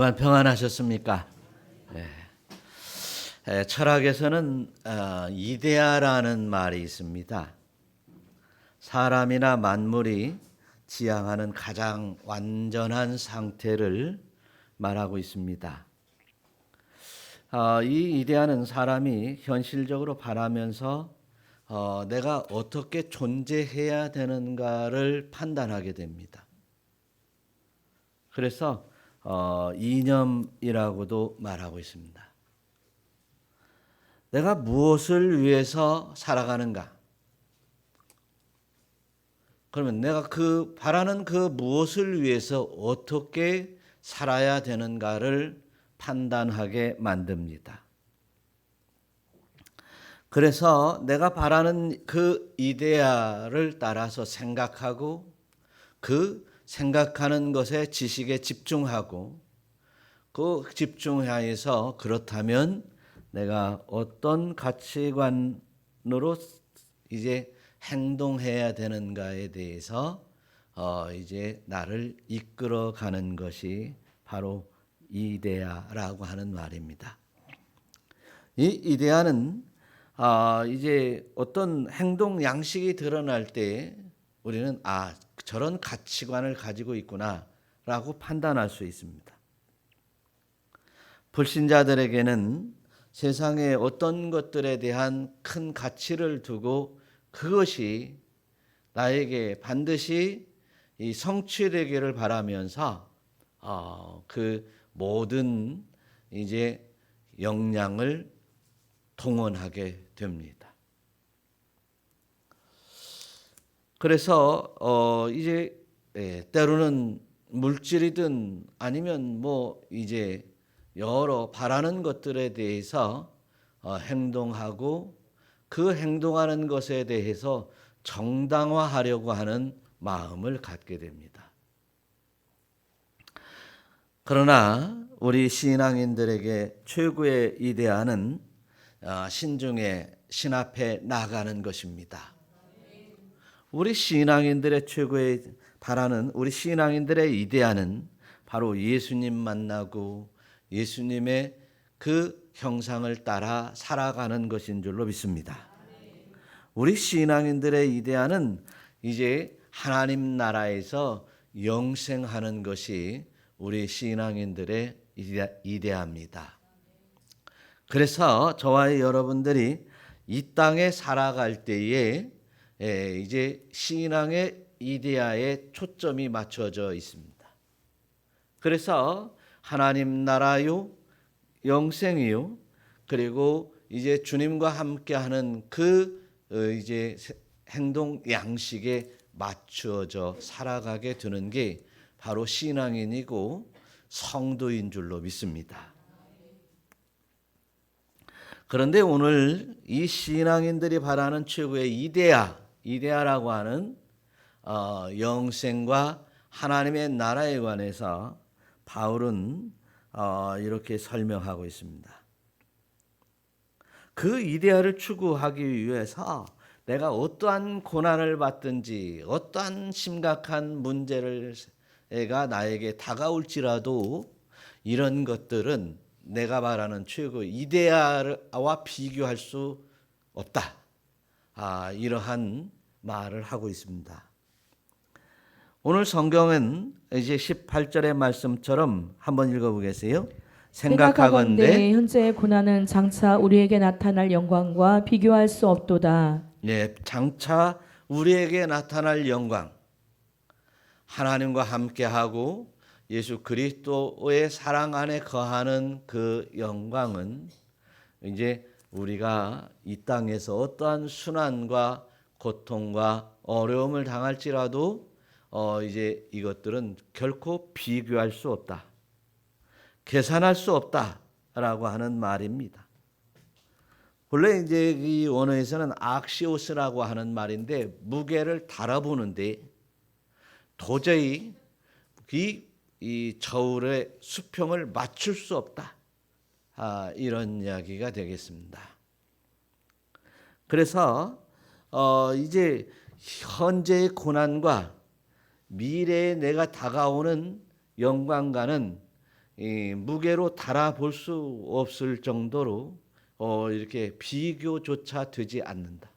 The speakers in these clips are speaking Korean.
평안하셨습니까? 철학에서는 이데아라는 말이 있습니다. 사람이나 만물이 지향하는 가장 완전한 상태를 말하고 있습니다. 이 이데아는 사람이 현실적으로 바라면서 내가 어떻게 존재해야 되는가를 판단하게 됩니다. 그래서 이념이라고도 말하고 있습니다. 내가 무엇을 위해서 살아가는가? 그러면 내가 바라는 그 무엇을 위해서 어떻게 살아야 되는가를 판단하게 만듭니다. 그래서 내가 바라는 그 이데아를 따라서 생각하고 그 생각하는 것에 지식에 집중하고 그 집중하여서 그렇다면 내가 어떤 가치관으로 이제 행동해야 되는가에 대해서 이제 나를 이끌어가는 것이 바로 이데아라고 하는 말입니다. 이 이데아는 이제 어떤 행동 양식이 드러날 때 우리는 저런 가치관을 가지고 있구나라고 판단할 수 있습니다. 불신자들에게는 세상의 어떤 것들에 대한 큰 가치를 두고 그것이 나에게 반드시 성취되기를 바라면서 그 모든 이제 역량을 동원하게 됩니다. 그래서 이제 때로는 물질이든 아니면 이제 여러 바라는 것들에 대해서 행동하고 그 행동하는 것에 대해서 정당화하려고 하는 마음을 갖게 됩니다. 그러나 우리 신앙인들에게 최고의 이데아는 신중에 신 앞에 나가는 것입니다. 우리 신앙인들의 최고의 바라는 우리 신앙인들의 이데아는 바로 예수님 만나고 예수님의 그 형상을 따라 살아가는 것인 줄로 믿습니다. 우리 신앙인들의 이데아는 이제 하나님 나라에서 영생하는 것이 우리 신앙인들의 이데아입니다. 그래서 저와 여러분들이 이 땅에 살아갈 때에 이제 신앙의 이데아에 초점이 맞춰져 있습니다. 그래서 하나님 나라요, 영생이요, 그리고 이제 주님과 함께하는 그 이제 행동 양식에 맞추어져 살아가게 되는 게 바로 신앙인이고 성도인 줄로 믿습니다. 그런데 오늘 이 신앙인들이 바라는 최고의 이데아라고 하는 영생과 하나님의 나라에 관해서 바울은 이렇게 설명하고 있습니다. 그 이데아를 추구하기 위해서 내가 어떠한 고난을 받든지 어떠한 심각한 문제가 나에게 다가올지라도 이런 것들은 내가 말하는 최고 이데아와 비교할 수 없다. 이러한 말을 하고 있습니다. 오늘 성경은 이제 18절의 말씀처럼 한번 읽어보겠어요. 생각하건대 현재의 고난은 장차 우리에게 나타날 영광과 비교할 수 없도다. 네, 장차 우리에게 나타날 영광, 하나님과 함께하고 예수 그리스도의 사랑 안에 거하는 그 영광은 이제 우리가 이 땅에서 어떠한 순환과 고통과 어려움을 당할지라도 이제 이것들은 결코 비교할 수 없다. 계산할 수 없다라고 하는 말입니다. 원래 이제 이 원어에서는 악시오스라고 하는 말인데 무게를 달아보는데 도저히 이 저울의 수평을 맞출 수 없다. 이런 이야기가 되겠습니다. 그래서 이제 현재의 고난과 미래에 내가 다가오는 영광과는 이 무게로 달아볼 수 없을 정도로 이렇게 비교조차 되지 않는다.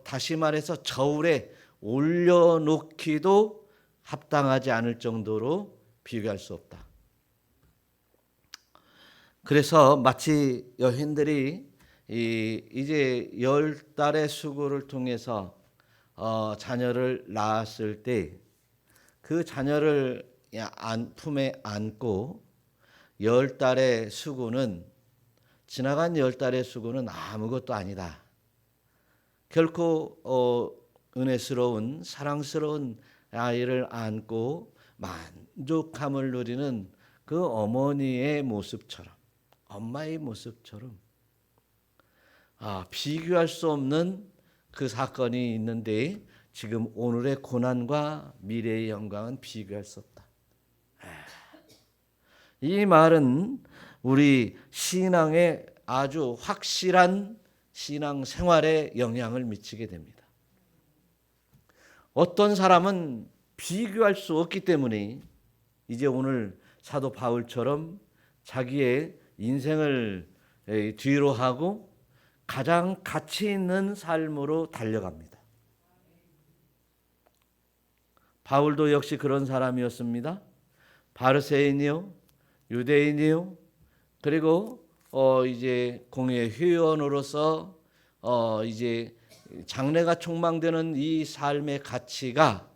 다시 말해서 저울에 올려놓기도 합당하지 않을 정도로 비교할 수 없다. 그래서 마치 여인들이 이제 10달의 수고를 통해서 자녀를 낳았을 때 그 자녀를 품에 안고 10달의 수고는 지나간 10달의 수고는 아무것도 아니다. 결코 은혜스러운 사랑스러운 아이를 안고 만족함을 누리는 그 어머니의 모습처럼, 엄마의 모습처럼 비교할 수 없는 그 사건이 있는데 지금 오늘의 고난과 미래의 영광은 비교할 수 없다. 이 말은 우리 신앙에 아주 확실한 신앙 생활에 영향을 미치게 됩니다. 어떤 사람은 비교할 수 없기 때문에 이제 오늘 사도 바울처럼 자기의 인생을 뒤로 하고 가장 가치 있는 삶으로 달려갑니다. 바울도 역시 그런 사람이었습니다. 바리새인이요, 유대인이요, 그리고 이제 공회 회원으로서 이제 장래가 촉망되는 이 삶의 가치가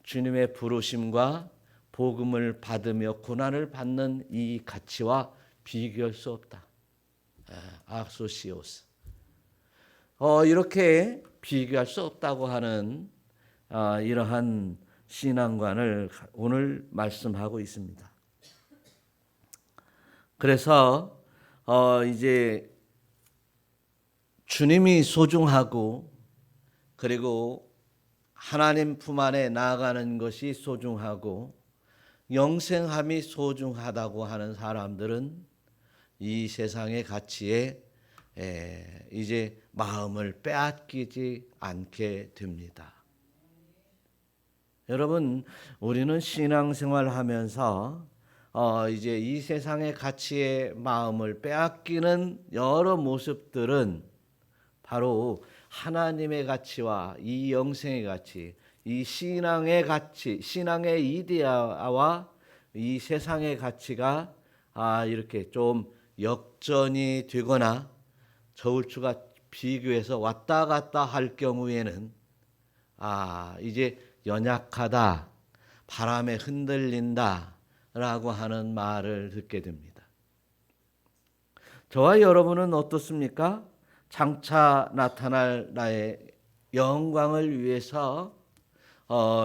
주님의 부르심과 복음을 받으며 고난을 받는 이 가치와 비교할 수 없다. 악소시오스. 이렇게 비교할 수 없다고 하는 이러한 신앙관을 오늘 말씀하고 있습니다. 그래서 이제 주님이 소중하고 그리고 하나님 품 안에 나아가는 것이 소중하고 영생함이 소중하다고 하는 사람들은 이 세상의 가치에 이제 마음을 빼앗기지 않게 됩니다. 여러분, 우리는 신앙생활 하면서 이제 이 세상의 가치에 마음을 빼앗기는 여러 모습들은 바로 하나님의 가치와 이 영생의 가치, 이 신앙의 가치, 신앙의 이데아와 이 세상의 가치가 이렇게 좀 역전이 되거나 저울추가 비교해서 왔다 갔다 할 경우에는 이제 연약하다, 바람에 흔들린다 라고 하는 말을 듣게 됩니다. 저와 여러분은 어떻습니까? 장차 나타날 나의 영광을 위해서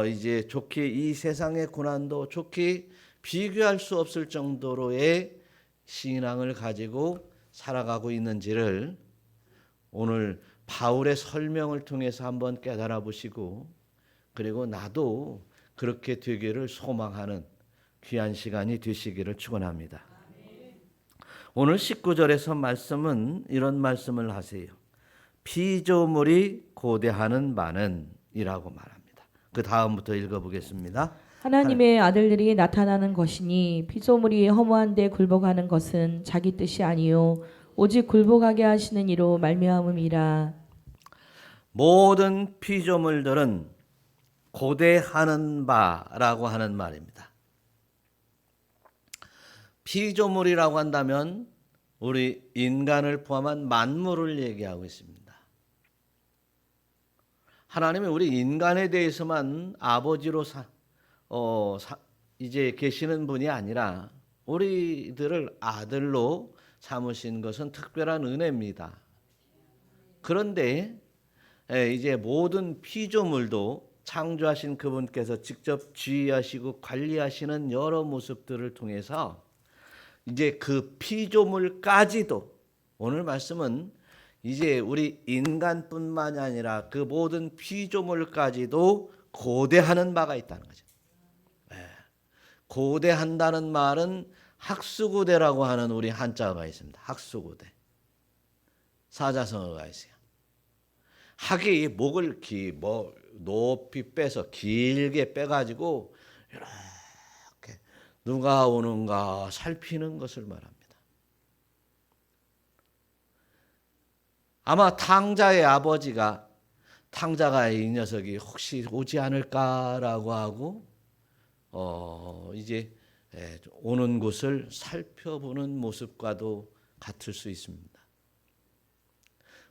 이제 좋게 이 세상의 고난도 좋게 비교할 수 없을 정도로의 신앙을 가지고 살아가고 있는지를 오늘 바울의 설명을 통해서 한번 깨달아 보시고 그리고 나도 그렇게 되기를 소망하는 귀한 시간이 되시기를 축원합니다. 오늘 19절에서 말씀은 이런 말씀을 하세요. 피조물이 고대하는 바는 이라고 말합니다. 그 다음부터 읽어보겠습니다. 하나님의 아들들이 나타나는 것이니 피조물이 허무한 데 굴복하는 것은 자기 뜻이 아니요 오직 굴복하게 하시는 이로 말미암음이라. 모든 피조물들은 고대하는 바라고 하는 말입니다. 피조물이라고 한다면 우리 인간을 포함한 만물을 얘기하고 있습니다. 하나님이 우리 인간에 대해서만 아버지로 이제 계시는 분이 아니라 우리들을 아들로 삼으신 것은 특별한 은혜입니다. 그런데 이제 모든 피조물도 창조하신 그분께서 직접 지휘하시고 관리하시는 여러 모습들을 통해서 이제 그 피조물까지도 오늘 말씀은 이제 우리 인간뿐만이 아니라 그 모든 피조물까지도 고대하는 바가 있다는 거죠. 고대한다는 말은 학수고대라고 하는 우리 한자어가 있습니다. 학수고대. 사자성어가 있어요. 학이 목을 높이 빼서 길게 빼가지고 이렇게 누가 오는가 살피는 것을 말합니다. 아마 탕자의 아버지가 탕자가 이 녀석이 혹시 오지 않을까라고 하고 이제 오는 곳을 살펴보는 모습과도 같을 수 있습니다.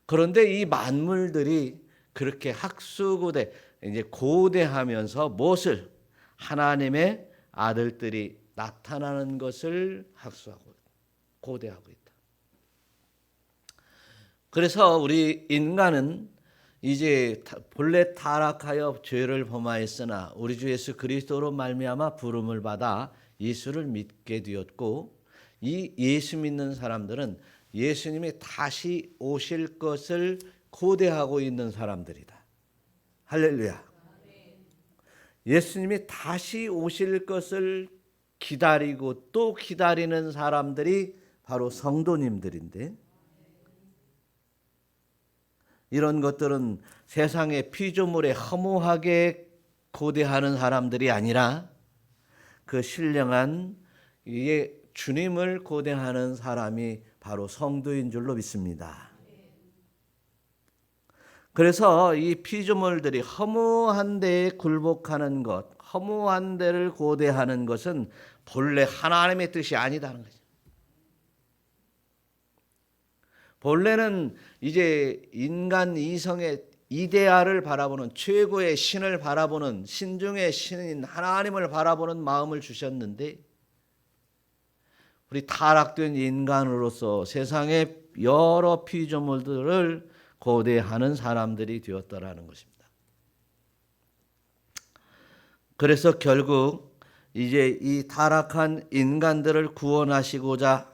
그런데 이 만물들이 그렇게 학수고대 이제 고대하면서 무엇을 하나님의 아들들이 나타나는 것을 학수하고 고대하고 있다. 그래서 우리 인간은 이제 본래 타락하여 죄를 범하였으나 우리 주 예수 그리스도로 말미암아 부름을 받아 예수를 믿게 되었고, 이 예수 믿는 사람들은 예수님이 다시 오실 것을 고대하고 있는 사람들이다. 할렐루야. 예수님이 다시 오실 것을 기다리고 또 기다리는 사람들이 바로 성도님들인데, 이런 것들은 세상의 피조물에 허무하게 고대하는 사람들이 아니라 그 신령한 이게 주님을 고대하는 사람이 바로 성도인 줄로 믿습니다. 그래서 이 피조물들이 허무한 데에 굴복하는 것, 허무한 데를 고대하는 것은 본래 하나님의 뜻이 아니다는 거죠. 본래는 이제 인간 이성의 이데아를 바라보는, 최고의 신을 바라보는, 신중의 신인 하나님을 바라보는 마음을 주셨는데, 우리 타락된 인간으로서 세상의 여러 피조물들을 고대하는 사람들이 되었다라는 것입니다. 그래서 결국 이제 이 타락한 인간들을 구원하시고자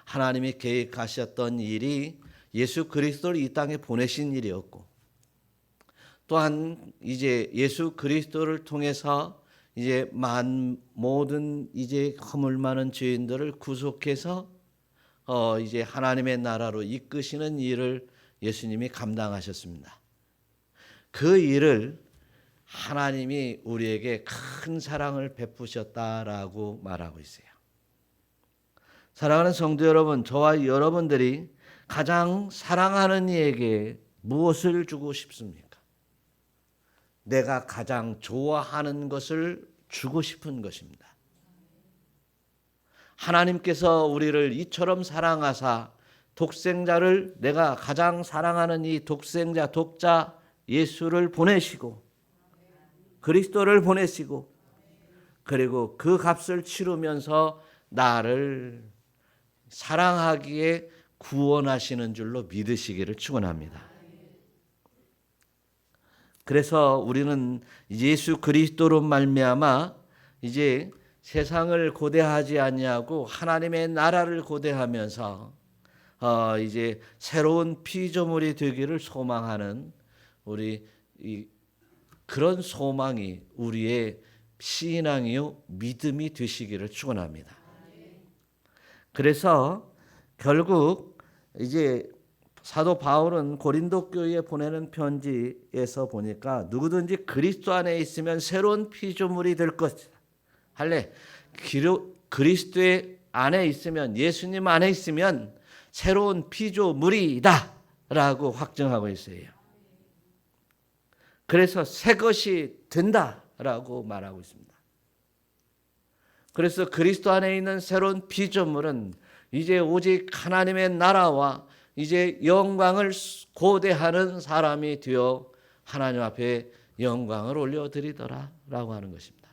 하나님이 계획하셨던 일이 예수 그리스도를 이 땅에 보내신 일이었고, 또한 이제 예수 그리스도를 통해서 이제 모든 이제 허물 많은 죄인들을 구속해서 이제 하나님의 나라로 이끄시는 일을 예수님이 감당하셨습니다. 그 일을 하나님이 우리에게 큰 사랑을 베푸셨다라고 말하고 있어요. 사랑하는 성도 여러분, 저와 여러분들이 가장 사랑하는 이에게 무엇을 주고 싶습니까? 내가 가장 좋아하는 것을 주고 싶은 것입니다. 하나님께서 우리를 이처럼 사랑하사 독생자를, 내가 가장 사랑하는 이 독생자, 독자 예수를 보내시고 그리스도를 보내시고, 그리고 그 값을 치르면서 나를 사랑하기에 구원하시는 줄로 믿으시기를 축원합니다. 그래서 우리는 예수 그리스도로 말미암아 이제 세상을 고대하지 아니하고 하나님의 나라를 고대하면서 이제 새로운 피조물이 되기를 소망하는 우리 그런 소망이 우리의 신앙이요 믿음이 되시기를 축원합니다. 그래서 결국 이제 사도 바울은 고린도 교회에 보내는 편지에서 보니까 누구든지 그리스도 안에 있으면 새로운 피조물이 될 것이다. 그리스도의 안에 있으면, 예수님 안에 있으면 새로운 피조물이다 라고 확정하고 있어요. 그래서 새 것이 된다라고 말하고 있습니다. 그래서 그리스도 안에 있는 새로운 피조물은 이제 오직 하나님의 나라와 이제 영광을 고대하는 사람이 되어 하나님 앞에 영광을 올려드리더라라고 하는 것입니다.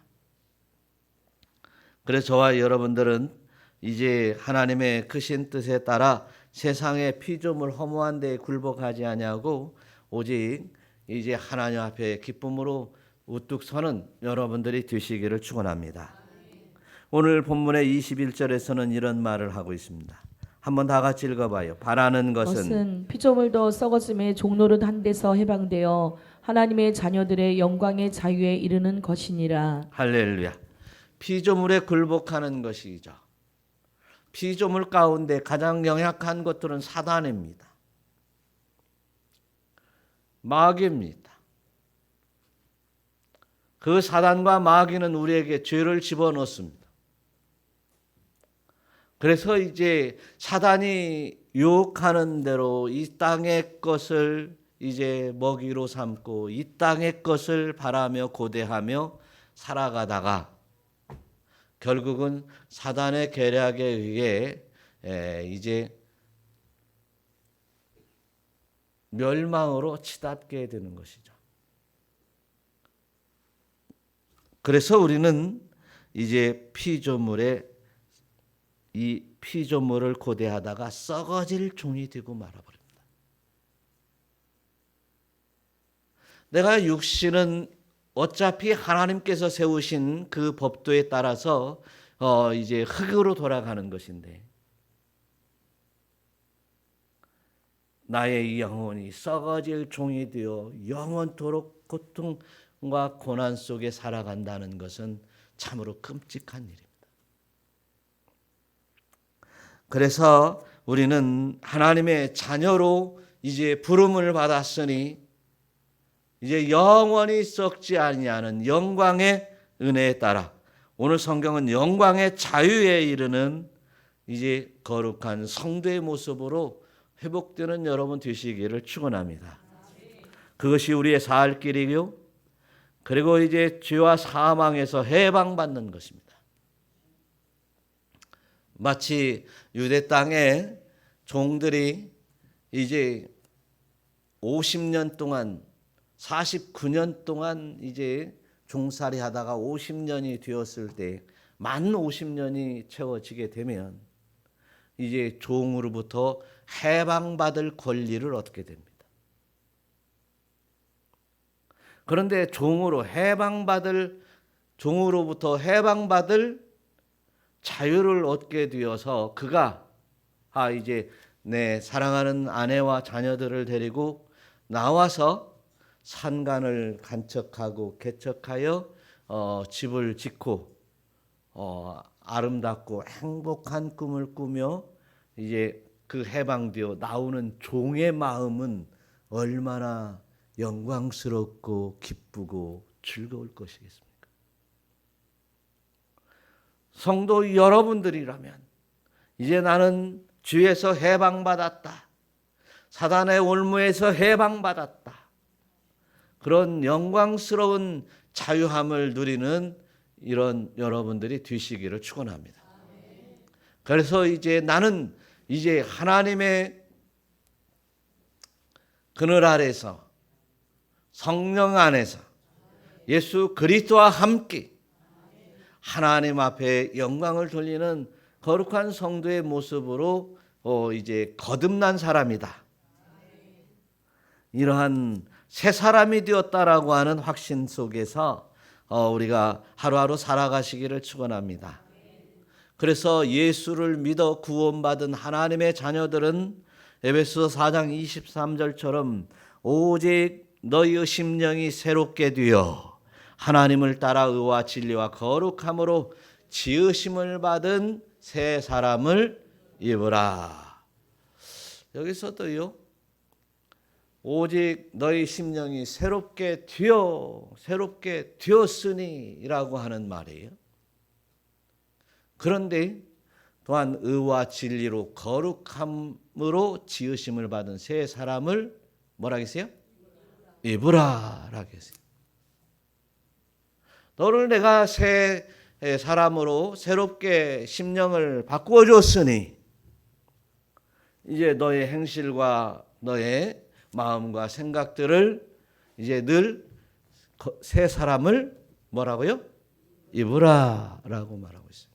그래서 저와 여러분들은 이제 하나님의 크신 뜻에 따라 세상의 피조물 허무한 데에 굴복하지 아니하고 오직 이제 하나님 앞에 기쁨으로 우뚝 서는 여러분들이 되시기를 축원합니다. 오늘 본문의 21절에서는 이런 말을 하고 있습니다. 한번 다 같이 읽어봐요. 바라는 것은 피조물도 썩어짐의 종노릇 한 데서 해방되어 하나님의 자녀들의 영광의 자유에 이르는 것이니라. 할렐루야. 피조물에 굴복하는 것이죠. 피조물 가운데 가장 영약한 것들은 사단입니다. 마귀입니다. 그 사단과 마귀는 우리에게 죄를 집어넣습니다. 그래서 이제 사단이 유혹하는 대로 이 땅의 것을 이제 먹이로 삼고 이 땅의 것을 바라며 고대하며 살아가다가 결국은 사단의 계략에 의해 이제 멸망으로 치닫게 되는 것이죠. 그래서 우리는 이제 이 피조물을 고대하다가 썩어질 종이 되고 말아버립니다. 내가 육신은 어차피 하나님께서 세우신 그 법도에 따라서 이제 흙으로 돌아가는 것인데 나의 영혼이 썩어질 종이 되어 영원토록 고통과 고난 속에 살아간다는 것은 참으로 끔찍한 일입니다. 그래서 우리는 하나님의 자녀로 이제 부름을 받았으니 이제 영원히 썩지 아니하는 영광의 은혜에 따라 오늘 성경은 영광의 자유에 이르는 이제 거룩한 성도의 모습으로 회복되는 여러분 되시기를 축원합니다. 그것이 우리의 살 길이요. 그리고 이제 죄와 사망에서 해방받는 것입니다. 마치 유대 땅에 종들이 이제 50년 동안 49년 동안 이제 종살이 하다가 50년이 되었을 때 만 50년이 채워지게 되면 이제 종으로부터 해방받을 권리를 얻게 됩니다. 그런데 종으로부터 해방받을 자유를 얻게 되어서 그가 이제 내 사랑하는 아내와 자녀들을 데리고 나와서 산간을 간척하고 개척하여 집을 짓고 아름답고 행복한 꿈을 꾸며 이제 그 해방되어 나오는 종의 마음은 얼마나 영광스럽고 기쁘고 즐거울 것이겠습니까? 성도 여러분들이라면 이제 나는 주에서 해방받았다. 사단의 올무에서 해방받았다. 그런 영광스러운 자유함을 누리는 이런 여러분들이 되시기를 축원합니다. 그래서 이제 나는 이제 하나님의 그늘 아래서 성령 안에서 예수 그리스도와 함께 하나님 앞에 영광을 돌리는 거룩한 성도의 모습으로 이제 거듭난 사람이다. 이러한 새 사람이 되었다라고 하는 확신 속에서 우리가 하루하루 살아가시기를 축원합니다. 그래서 예수를 믿어 구원받은 하나님의 자녀들은 에베소서 4장 23절처럼 오직 너희의 심령이 새롭게 되어 하나님을 따라 의와 진리와 거룩함으로 지으심을 받은 새 사람을 입으라. 여기서도요. 오직 너희 심령이 새롭게 되었으니라고 하는 말이에요. 그런데 또한 의와 진리로 거룩함으로 지으심을 받은 새 사람을 뭐라 했어요? 입으라라고 했어요. 너를 내가 새 사람으로 새롭게 심령을 바꾸어 줬으니 이제 너의 행실과 너의 마음과 생각들을 이제 늘 새 사람을 뭐라고요? 입으라라고 말하고 있어요.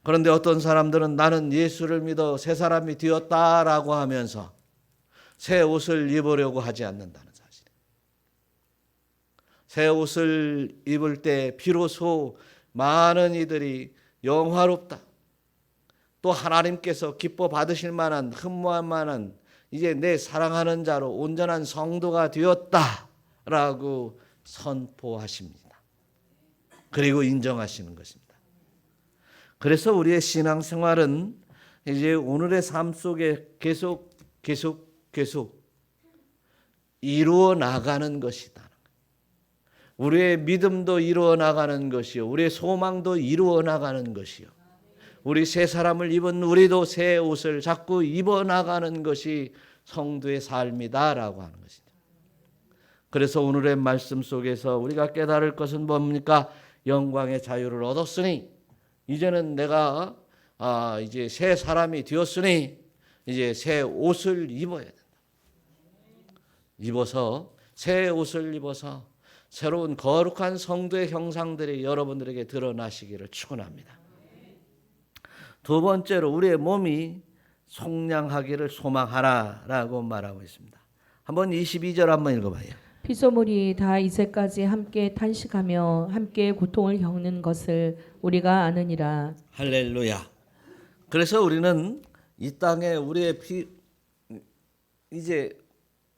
그런데 어떤 사람들은 나는 예수를 믿어 새 사람이 되었다라고 하면서 새 옷을 입으려고 하지 않는다는 사실. 새 옷을 입을 때 비로소 많은 이들이 영화롭다. 또 하나님께서 기뻐 받으실 만한 흠모할 만한 이제 내 사랑하는 자로 온전한 성도가 되었다라고 선포하십니다. 그리고 인정하시는 것입니다. 그래서 우리의 신앙생활은 이제 오늘의 삶 속에 계속 이루어 나가는 것이다. 우리의 믿음도 이루어 나가는 것이요, 우리의 소망도 이루어 나가는 것이요. 우리 새 사람을 입은 우리도 새 옷을 자꾸 입어나가는 것이 성도의 삶이다라고 하는 것이죠. 그래서 오늘의 말씀 속에서 우리가 깨달을 것은 뭡니까? 영광의 자유를 얻었으니 이제는 내가 이제 새 사람이 되었으니 이제 새 옷을 입어야 된다. 입어서 새 옷을 입어서 새로운 거룩한 성도의 형상들이 여러분들에게 드러나시기를 축원합니다. 두 번째로 우리의 몸이 속량하기를 소망하라라고 말하고 있습니다. 한번 22절 한번 읽어봐요. 피조물이 다 이제까지 함께 탄식하며 함께 고통을 겪는 것을 우리가 아느니라. 할렐루야. 그래서 우리는 이 땅에 우리의 이제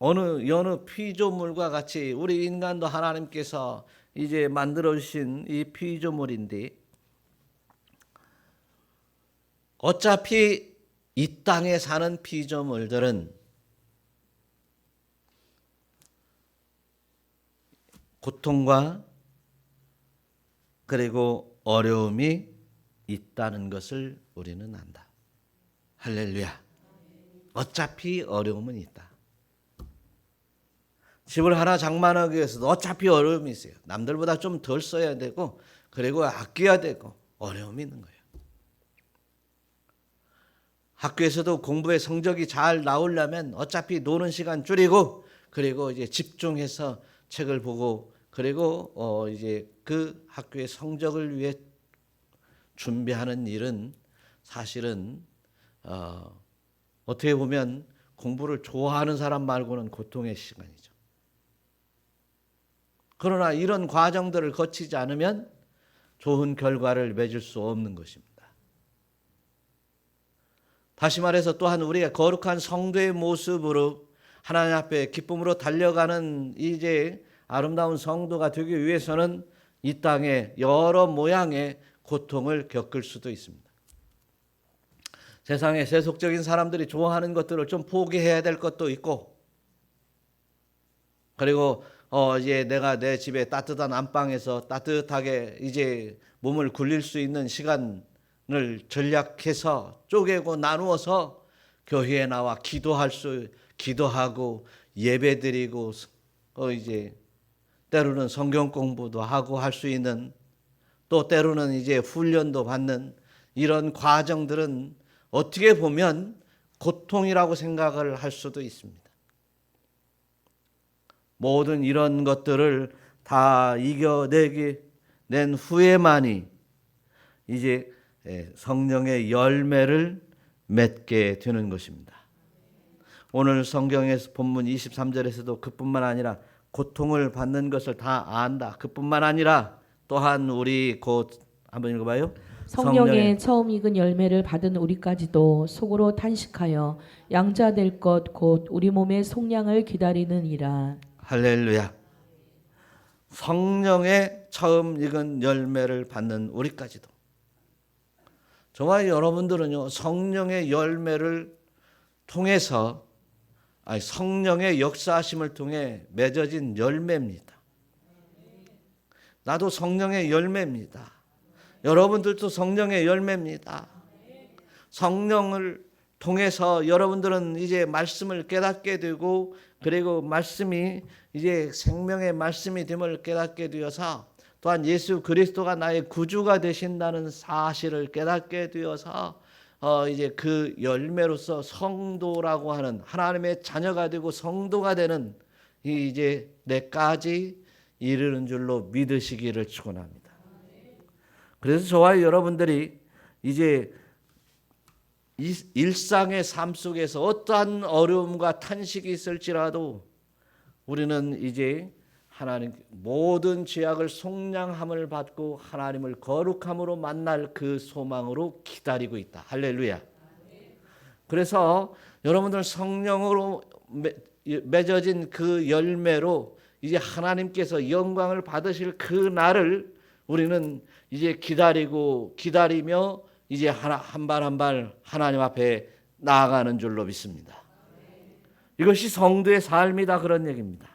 여느 피조물과 같이 우리 인간도 하나님께서 이제 만들어 주신 이 피조물인데 어차피 이 땅에 사는 피조물들은 고통과 그리고 어려움이 있다는 것을 우리는 안다. 할렐루야. 어차피 어려움은 있다. 집을 하나 장만하기 위해서도 어차피 어려움이 있어요. 남들보다 좀 덜 써야 되고 그리고 아껴야 되고 어려움이 있는 거예요. 학교에서도 공부의 성적이 잘 나오려면 어차피 노는 시간 줄이고 그리고 이제 집중해서 책을 보고 그리고 이제 그 학교의 성적을 위해 준비하는 일은 사실은 어떻게 보면 공부를 좋아하는 사람 말고는 고통의 시간이죠. 그러나 이런 과정들을 거치지 않으면 좋은 결과를 맺을 수 없는 것입니다. 다시 말해서 또한 우리가 거룩한 성도의 모습으로 하나님 앞에 기쁨으로 달려가는 이제 아름다운 성도가 되기 위해서는 이 땅에 여러 모양의 고통을 겪을 수도 있습니다. 세상에 세속적인 사람들이 좋아하는 것들을 좀 포기해야 될 것도 있고 그리고 이제 내가 내 집에 따뜻한 안방에서 따뜻하게 이제 몸을 굴릴 수 있는 시간을 전략해서 쪼개고 나누어서 교회에 나와 기도하고 예배드리고 이제 때로는 성경 공부도 하고 할 수 있는 또 때로는 이제 훈련도 받는 이런 과정들은 어떻게 보면 고통이라고 생각을 할 수도 있습니다. 모든 이런 것들을 다 이겨낸 후에만이 이제 성령의 열매를 맺게 되는 것입니다. 오늘 성경에서 본문 23절에서도 그뿐만 아니라 고통을 받는 것을 다 안다. 그뿐만 아니라 또한 우리 곧 한번 읽어봐요. 성령의 처음 익은 열매를 받은 우리까지도 속으로 탄식하여 양자 될 것 곧 우리 몸의 속량을 기다리느니라. 할렐루야. 성령의 처음 익은 열매를 받는 우리까지도. 저와 여러분들은요, 성령의 열매를 통해서 성령의 역사하심을 통해 맺어진 열매입니다. 나도 성령의 열매입니다. 여러분들도 성령의 열매입니다. 성령을 통해서 여러분들은 이제 말씀을 깨닫게 되고 그리고 말씀이 이제 생명의 말씀이 됨을 깨닫게 되어서 또한 예수 그리스도가 나의 구주가 되신다는 사실을 깨닫게 되어서 이제 그 열매로서 성도라고 하는 하나님의 자녀가 되고 성도가 되는 이제 내까지 이르는 줄로 믿으시기를 축원합니다. 그래서 저와 여러분들이 이제 일상의 삶 속에서 어떠한 어려움과 탄식이 있을지라도 우리는 이제 하나님 모든 죄악을 속량함을 받고 하나님을 거룩함으로 만날 그 소망으로 기다리고 있다. 할렐루야. 그래서 여러분들 성령으로 맺어진 그 열매로 이제 하나님께서 영광을 받으실 그 날을 우리는 이제 기다리며 이제 한 발 한 발 하나님 앞에 나아가는 줄로 믿습니다. 이것이 성도의 삶이다 그런 얘기입니다.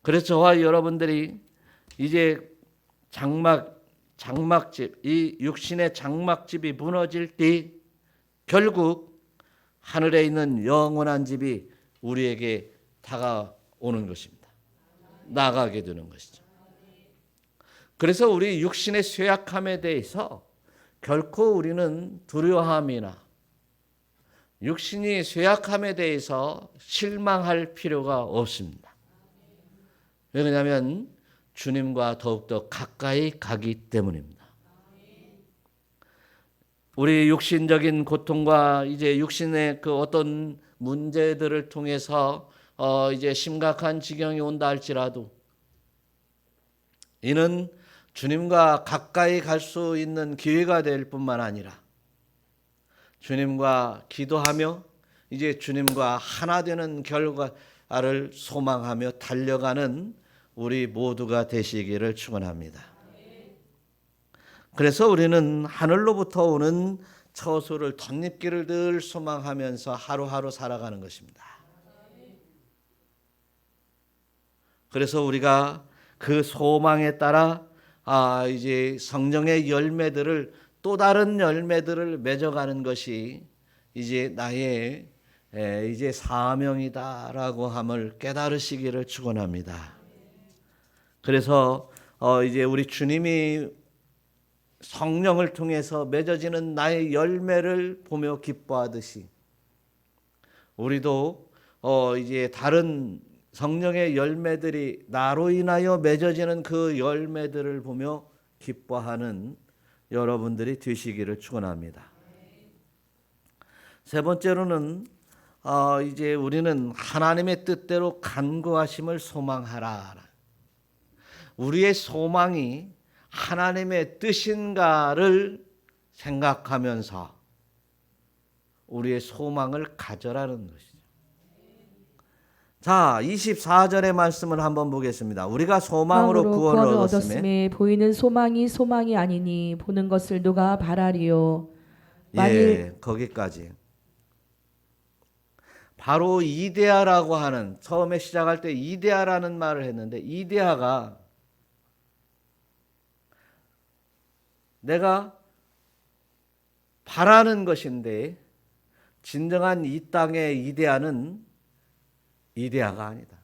그래서 저와 여러분들이 이제 장막 장막집, 이 육신의 장막집이 무너질 때 결국 하늘에 있는 영원한 집이 우리에게 다가오는 것입니다. 나가게 되는 것이죠. 그래서 우리 육신의 쇠약함에 대해서 결코 우리는 두려워함이나 육신이 쇠약함에 대해서 실망할 필요가 없습니다. 왜냐하면 주님과 더욱더 가까이 가기 때문입니다. 우리 육신적인 고통과 이제 육신의 그 어떤 문제들을 통해서 이제 심각한 지경이 온다 할지라도 이는 주님과 가까이 갈 수 있는 기회가 될 뿐만 아니라 주님과 기도하며 이제 주님과 하나 되는 결과를 소망하며 달려가는 우리 모두가 되시기를 축원합니다. 그래서 우리는 하늘로부터 오는 처소를 덧입기를 늘 소망하면서 하루하루 살아가는 것입니다. 그래서 우리가 그 소망에 따라 이제 성령의 열매들을 또 다른 열매들을 맺어가는 것이 이제 나의 이제 사명이다라고 함을 깨달으시기를 축원합니다. 그래서 이제 우리 주님이 성령을 통해서 맺어지는 나의 열매를 보며 기뻐하듯이 우리도 이제 다른 성령의 열매들이 나로 인하여 맺어지는 그 열매들을 보며 기뻐하는 여러분들이 되시기를 축원합니다. 세 번째로는 이제 우리는 하나님의 뜻대로 간구하심을 소망하라. 우리의 소망이 하나님의 뜻인가를 생각하면서 우리의 소망을 가져라는 것이죠. 자, 24절의 말씀을 한번 보겠습니다. 우리가 소망으로 구원을 얻었음에 보이는 소망이 소망이 아니니 보는 것을 누가 바라리요. 예, 거기까지. 바로 이데아라고 하는, 처음에 시작할 때 이데아라는 말을 했는데 이데아가 내가 바라는 것인데 진정한 이 땅의 이데아는 이데아가 아니다.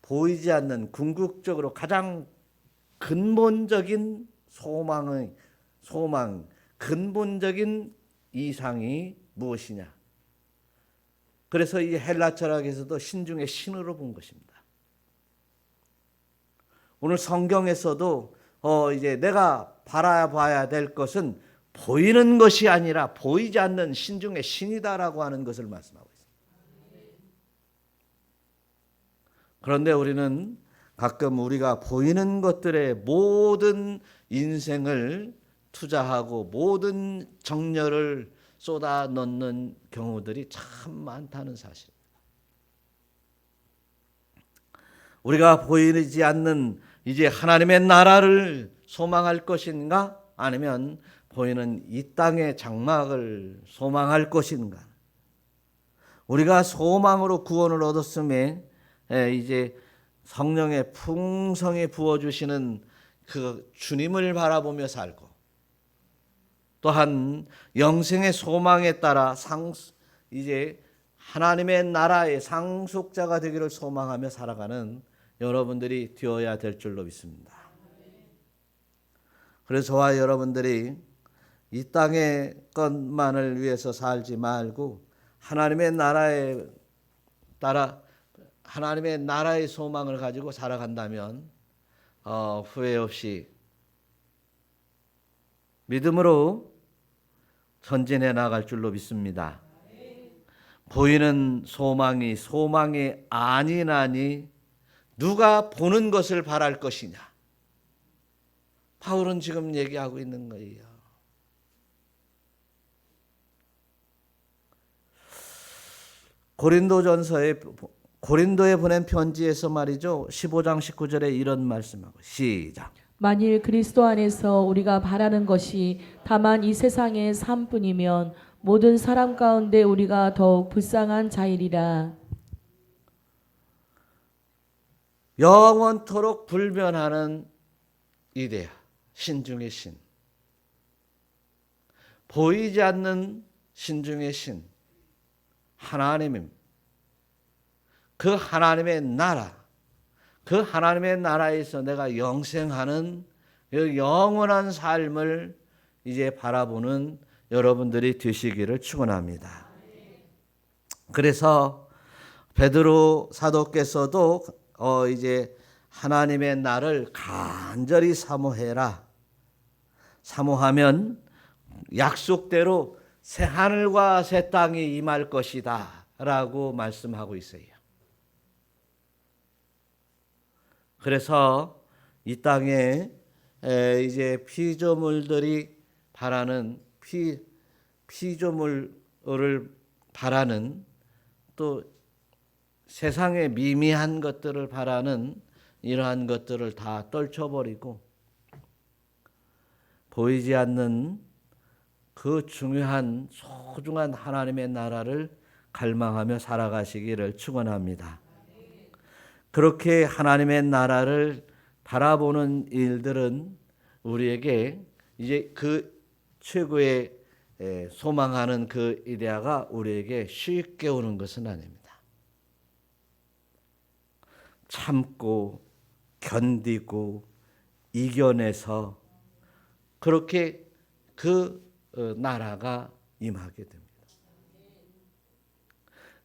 보이지 않는 궁극적으로 가장 근본적인 소망, 근본적인 이상이 무엇이냐. 그래서 이 헬라 철학에서도 신중의 신으로 본 것입니다. 오늘 성경에서도 이제 내가 바라봐야 될 것은 보이는 것이 아니라 보이지 않는 신중의 신이다라고 하는 것을 말씀하고 있습니다. 그런데 우리는 가끔 우리가 보이는 것들에 모든 인생을 투자하고 모든 정열을 쏟아 넣는 경우들이 참 많다는 사실입니다. 우리가 보이지 않는 이제 하나님의 나라를 소망할 것인가 아니면 보이는 이 땅의 장막을 소망할 것인가. 우리가 소망으로 구원을 얻었음에 이제 성령의 풍성히 부어주시는 그 주님을 바라보며 살고 또한 영생의 소망에 따라 이제 하나님의 나라의 상속자가 되기를 소망하며 살아가는 여러분들이 되어야 될 줄로 믿습니다. 그래서 저와 여러분들이 이 땅의 것만을 위해서 살지 말고 하나님의 나라에 따라 하나님의 나라의 소망을 가지고 살아간다면 후회 없이 믿음으로 전진해 나갈 줄로 믿습니다. 보이는 소망이 아니나니 누가 보는 것을 바랄 것이냐. 바울은 지금 얘기하고 있는 거예요. 고린도에 보낸 편지에서 말이죠. 15장 19절에 이런 말씀하고 시작. 만일 그리스도 안에서 우리가 바라는 것이 다만 이 세상의 삶뿐이면 모든 사람 가운데 우리가 더욱 불쌍한 자이리라. 영원토록 불변하는 이데아. 신 중의 신, 보이지 않는 신 중의 신, 하나님입니다. 그 하나님의 나라, 그 하나님의 나라에서 내가 영생하는 그 영원한 삶을 이제 바라보는 여러분들이 되시기를 축원합니다. 그래서 베드로 사도께서도 이제 하나님의 날을 간절히 사모해라. 사모하면 약속대로 새 하늘과 새 땅이 임할 것이다 라고 말씀하고 있어요. 그래서 이 땅에 이제 피조물들이 바라는 피조물을 바라는 또 세상의 미미한 것들을 바라는 이러한 것들을 다 떨쳐버리고 보이지 않는 그 중요한 소중한 하나님의 나라를 갈망하며 살아가시기를 축원합니다. 그렇게 하나님의 나라를 바라보는 일들은 우리에게 이제 그 최고의 소망하는 그 이데아가 우리에게 쉽게 오는 것은 아닙니다. 참고 견디고 이겨내서 그렇게 그 나라가 임하게 됩니다.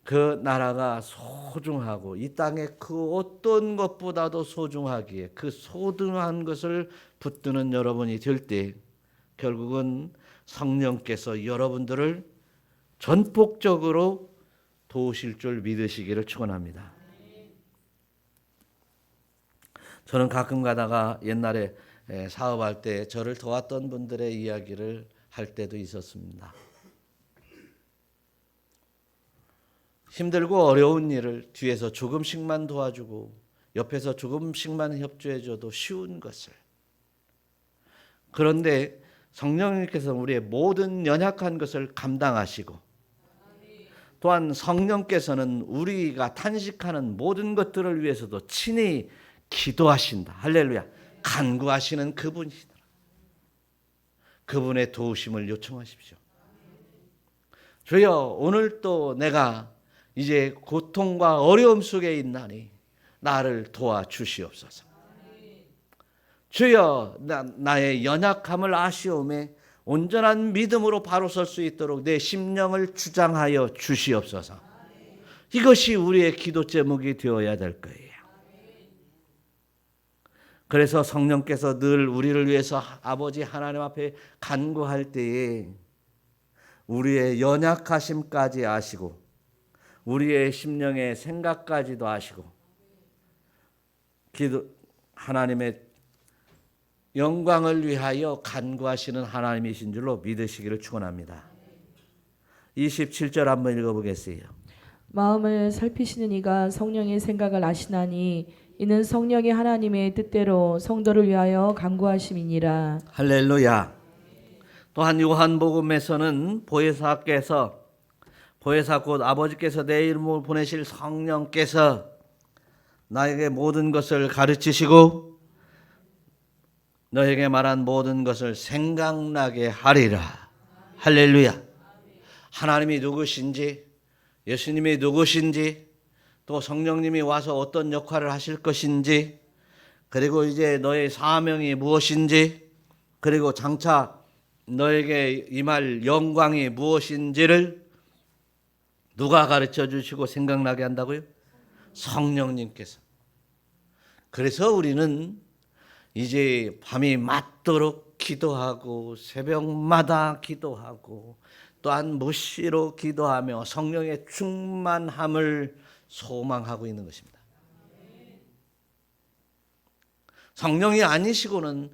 그 나라가 소중하고 이 땅의 그 어떤 것보다도 소중하기에 그 소중한 것을 붙드는 여러분이 될 때 결국은 성령께서 여러분들을 전폭적으로 도우실 줄 믿으시기를 축원합니다. 저는 가끔 가다가 옛날에 사업할 때 저를 도왔던 분들의 이야기를 할 때도 있었습니다. 힘들고 어려운 일을 뒤에서 조금씩만 도와주고 옆에서 조금씩만 협조해줘도 쉬운 것을, 그런데 성령님께서 우리의 모든 연약한 것을 감당하시고 또한 성령께서는 우리가 탄식하는 모든 것들을 위해서도 친히 기도하신다. 할렐루야. 간구하시는 그분이시더라. 그분의 도우심을 요청하십시오. 주여, 오늘 또 내가 이제 고통과 어려움 속에 있나니 나를 도와주시옵소서. 주여, 나의 연약함을 아시오매 온전한 믿음으로 바로 설 수 있도록 내 심령을 주장하여 주시옵소서. 이것이 우리의 기도 제목이 되어야 될 거예요. 그래서 성령께서 늘 우리를 위해서 아버지 하나님 앞에 간구할 때에 우리의 연약하심까지 아시고 우리의 심령의 생각까지도 아시고 하나님의 영광을 위하여 간구하시는 하나님이신 줄로 믿으시기를 축원합니다. 27절 한번 읽어보겠어요. 마음을 살피시는 이가 성령의 생각을 아시나니 이는 성령이 하나님의 뜻대로 성도를 위하여 간구하심이니라. 할렐루야. 또한 요한복음에서는 보혜사 곧 아버지께서 내 이름으로 보내실 성령께서 나에게 모든 것을 가르치시고 너에게 말한 모든 것을 생각나게 하리라. 할렐루야. 하나님이 누구신지, 예수님이 누구신지, 또 성령님이 와서 어떤 역할을 하실 것인지, 그리고 이제 너의 사명이 무엇인지, 그리고 장차 너에게 임할 영광이 무엇인지를 누가 가르쳐 주시고 생각나게 한다고요? 성령님께서. 그래서 우리는 이제 밤이 맞도록 기도하고 새벽마다 기도하고 또한 무시로 기도하며 성령의 충만함을 소망하고 있는 것입니다. 성령이 아니시고는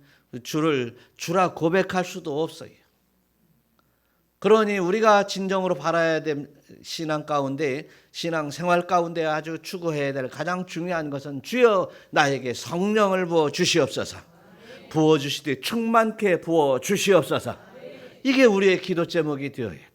주라 고백할 수도 없어요. 그러니 우리가 진정으로 바라야 될 신앙 가운데, 신앙 생활 가운데 아주 추구해야 될 가장 중요한 것은 주여 나에게 성령을 부어 주시옵소서. 부어 주시되 충만케 부어 주시옵소서. 이게 우리의 기도 제목이 되어야 돼요.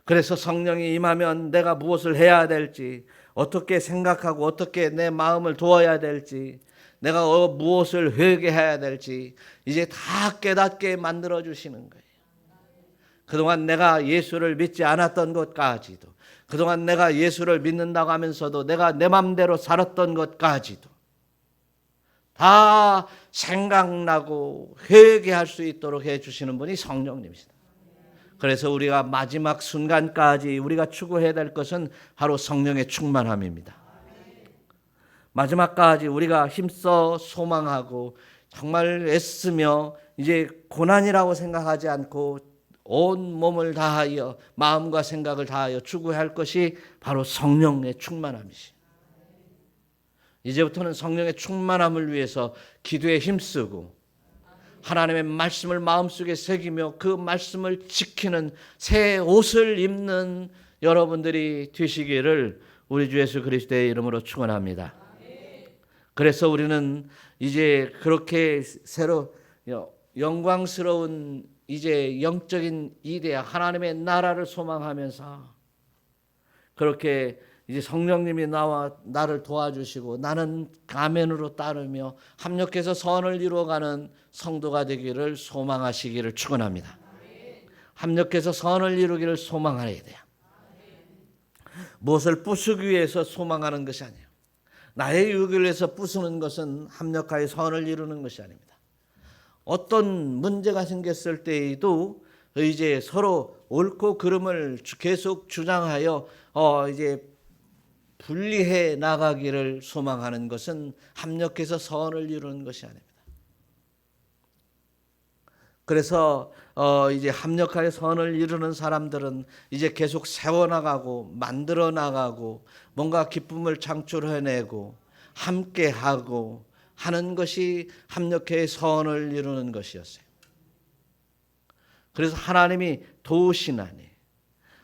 그래서 성령이 임하면 내가 무엇을 해야 될지, 어떻게 생각하고 어떻게 내 마음을 두어야 될지, 내가 무엇을 회개해야 될지 이제 다 깨닫게 만들어 주시는 거예요. 그동안 내가 예수를 믿지 않았던 것까지도, 그동안 내가 예수를 믿는다고 하면서도 내가 내 맘대로 살았던 것까지도 다 생각나고 회개할 수 있도록 해주시는 분이 성령님이시다. 그래서 우리가 마지막 순간까지 우리가 추구해야 될 것은 바로 성령의 충만함입니다. 마지막까지 우리가 힘써 소망하고 정말 애쓰며 이제 고난이라고 생각하지 않고 온 몸을 다하여 마음과 생각을 다하여 추구할 것이 바로 성령의 충만함이시. 이제부터는 성령의 충만함을 위해서 기도에 힘쓰고 하나님의 말씀을 마음속에 새기며 그 말씀을 지키는 새 옷을 입는 여러분들이 되시기를 우리 주 예수 그리스도의 이름으로 축원합니다. 그래서 우리는 이제 그렇게 새로 영광스러운 이제 영적인 이데아 하나님의 나라를 소망하면서 그렇게 이제 성령님이 나를 도와주시고 나는 가면으로 따르며 합력해서 선을 이루어가는 성도가 되기를 소망하시기를 축원합니다. 합력해서 선을 이루기를 소망해야 돼요. 무엇을 부수기 위해서 소망하는 것이 아니에요. 나의 유익을 위해서 부수는 것은 합력하여 선을 이루는 것이 아닙니다. 어떤 문제가 생겼을 때에도 이제 서로 옳고 그름을 계속 주장하여 이제 분리해 나가기를 소망하는 것은 합력해서 선을 이루는 것이 아닙니다. 그래서 이제 합력하여 선을 이루는 사람들은 이제 계속 세워나가고 만들어 나가고 뭔가 기쁨을 창출해내고 함께하고 하는 것이 합력해 선을 이루는 것이었어요. 그래서 하나님이 도우시나니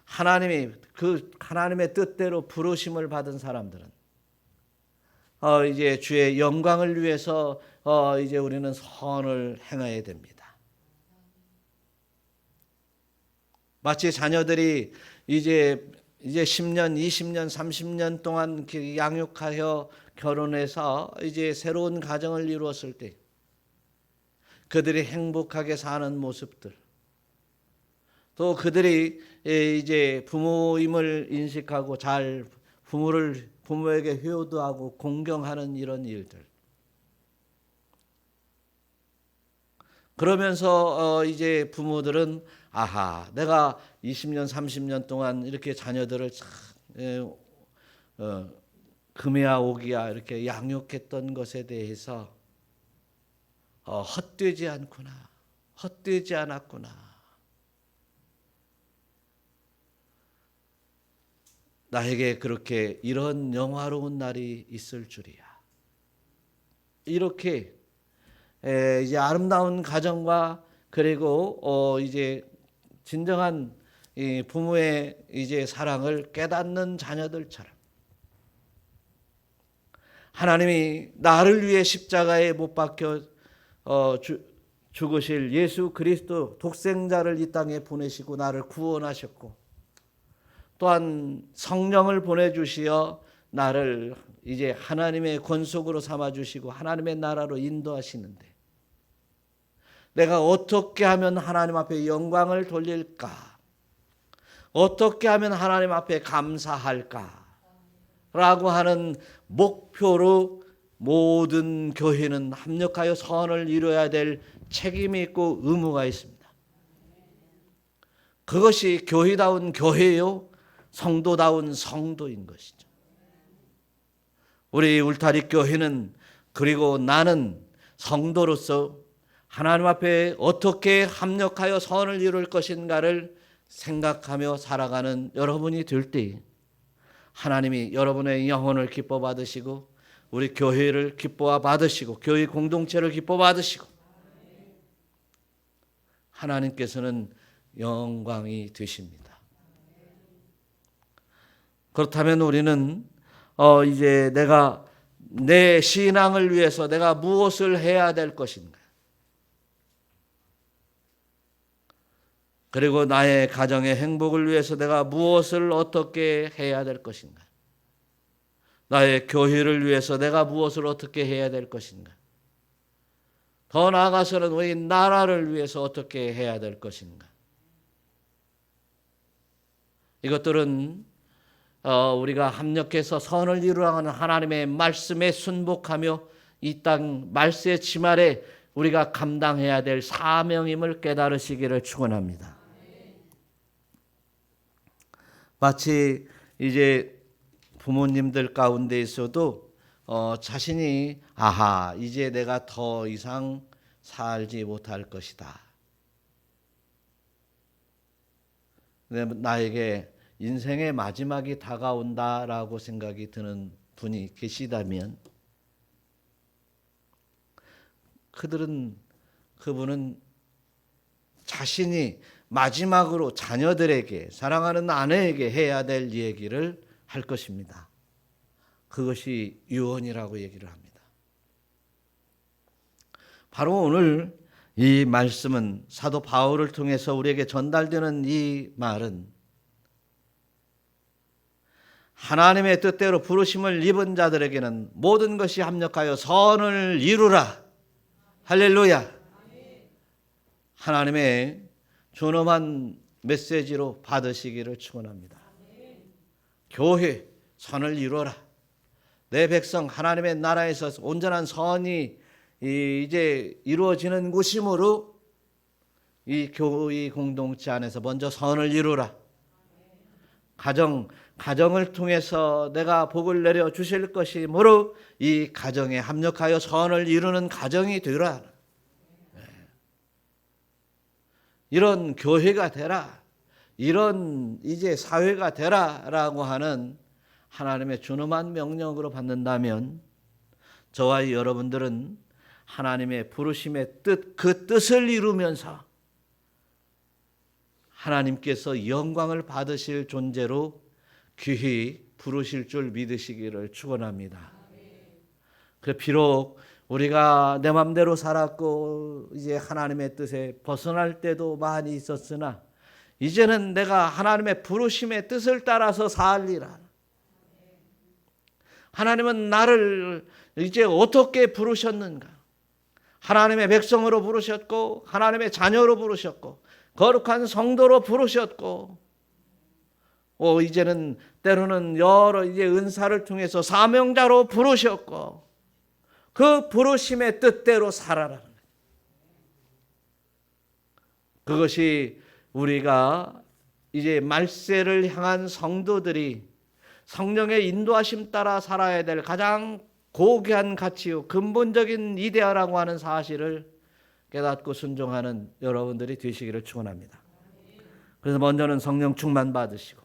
하나님이 그 하나님의 뜻대로 부르심을 받은 사람들은 이제 주의 영광을 위해서 이제 우리는 선을 행해야 됩니다. 마치 자녀들이 이제 10년, 20년, 30년 동안 양육하여 결혼해서 이제 새로운 가정을 이루었을 때 그들이 행복하게 사는 모습들, 또 그들이 이제 부모임을 인식하고 잘 부모에게 효도하고 공경하는 이런 일들. 그러면서 이제 부모들은 아하, 내가 20년, 30년 동안 이렇게 자녀들을 금이야 오기야 이렇게 양육했던 것에 대해서 헛되지 않구나, 헛되지 않았구나. 나에게 그렇게 이런 영화로운 날이 있을 줄이야. 이렇게 이제 아름다운 가정과 그리고 이제 진정한 부모의 이제 사랑을 깨닫는 자녀들처럼 하나님이 나를 위해 십자가에 못 박혀 죽으실 예수 그리스도 독생자를 이 땅에 보내시고 나를 구원하셨고 또한 성령을 보내주시어 나를 이제 하나님의 권속으로 삼아주시고 하나님의 나라로 인도하시는데 내가 어떻게 하면 하나님 앞에 영광을 돌릴까? 어떻게 하면 하나님 앞에 감사할까? 라고 하는 목표로 모든 교회는 합력하여 선을 이루어야 될 책임이 있고 의무가 있습니다. 그것이 교회다운 교회요, 성도다운 성도인 것이죠. 우리 울타리 교회는 그리고 나는 성도로서 하나님 앞에 어떻게 합력하여 선을 이룰 것인가를 생각하며 살아가는 여러분이 될 때 하나님이 여러분의 영혼을 기뻐 받으시고 우리 교회를 기뻐 받으시고 교회 공동체를 기뻐 받으시고 하나님께서는 영광이 되십니다. 그렇다면 우리는 이제 내가 내 신앙을 위해서 내가 무엇을 해야 될 것인가? 그리고 나의 가정의 행복을 위해서 내가 무엇을 어떻게 해야 될 것인가? 나의 교회를 위해서 내가 무엇을 어떻게 해야 될 것인가? 더 나아가서는 우리 나라를 위해서 어떻게 해야 될 것인가? 이것들은 우리가 합력해서 선을 이루라는 하나님의 말씀에 순복하며 이 땅 말세의 침 아래 우리가 감당해야 될 사명임을 깨달으시기를 축원합니다. 마치 이제 부모님들 가운데에서도 자신이 이제 내가 더 이상 살지 못할 것이다. 나에게 인생의 마지막이 다가온다라고 생각이 드는 분이 계시다면 그분은 자신이 마지막으로 자녀들에게 사랑하는 아내에게 해야 될 얘기를 할 것입니다. 그것이 유언이라고 얘기를 합니다. 바로 오늘 이 말씀은 사도 바울을 통해서 우리에게 전달되는 이 말은 하나님의 뜻대로 부르심을 입은 자들에게는 모든 것이 합력하여 선을 이루라. 할렐루야. 하나님의 존엄한 메시지로 받으시기를 축원합니다. 교회 선을 이루어라. 내 백성 하나님의 나라에서 온전한 선이 이제 이루어지는 곳이므로 이 교회 공동체 안에서 먼저 선을 이루라. 가정을 통해서 내가 복을 내려 주실 것이므로 이 가정에 합력하여 선을 이루는 가정이 되라. 이런 교회가 되라. 이런 이제 사회가 되라라고 하는 하나님의 존엄한 명령으로 받는다면 저와 여러분들은 하나님의 부르심의 뜻, 그 뜻을 이루면서 하나님께서 영광을 받으실 존재로 귀히 부르실 줄 믿으시기를 축원합니다. 비록 우리가 내 맘대로 살았고 이제 하나님의 뜻에 벗어날 때도 많이 있었으나 이제는 내가 하나님의 부르심의 뜻을 따라서 살리라. 하나님은 나를 이제 어떻게 부르셨는가? 하나님의 백성으로 부르셨고 하나님의 자녀로 부르셨고 거룩한 성도로 부르셨고 이제는 때로는 여러 이제 은사를 통해서 사명자로 부르셨고 그 부르심의 뜻대로 살아라. 그것이 우리가 이제 말세를 향한 성도들이 성령의 인도하심 따라 살아야 될 가장 고귀한 가치요 근본적인 이데아라고 하는 사실을 깨닫고 순종하는 여러분들이 되시기를 축원합니다. 그래서 먼저는 성령 충만 받으시고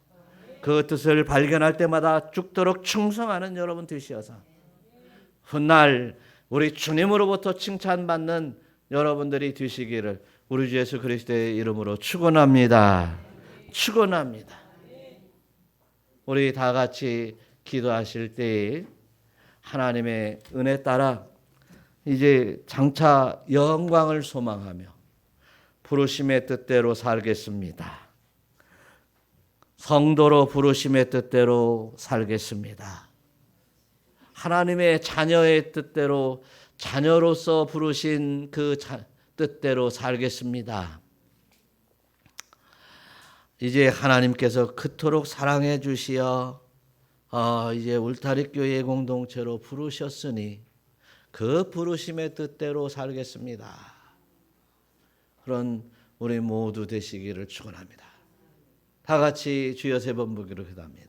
그 뜻을 발견할 때마다 죽도록 충성하는 여러분 되시어서 훗날 우리 주님으로부터 칭찬받는 여러분들이 되시기를 우리 주 예수 그리스도의 이름으로 축원합니다. 축원합니다. 우리 다 같이 기도하실 때 하나님의 은혜 따라 이제 장차 영광을 소망하며 부르심의 뜻대로 살겠습니다. 성도로 부르심의 뜻대로 살겠습니다. 하나님의 자녀의 뜻대로 자녀로서 부르신 그 뜻대로 살겠습니다. 이제 하나님께서 그토록 사랑해 주시어 이제 울타리 교회 공동체로 부르셨으니 그 부르심의 뜻대로 살겠습니다. 그런 우리 모두 되시기를 축원합니다. 다 같이 주여 세 번 부기로 기도합니다.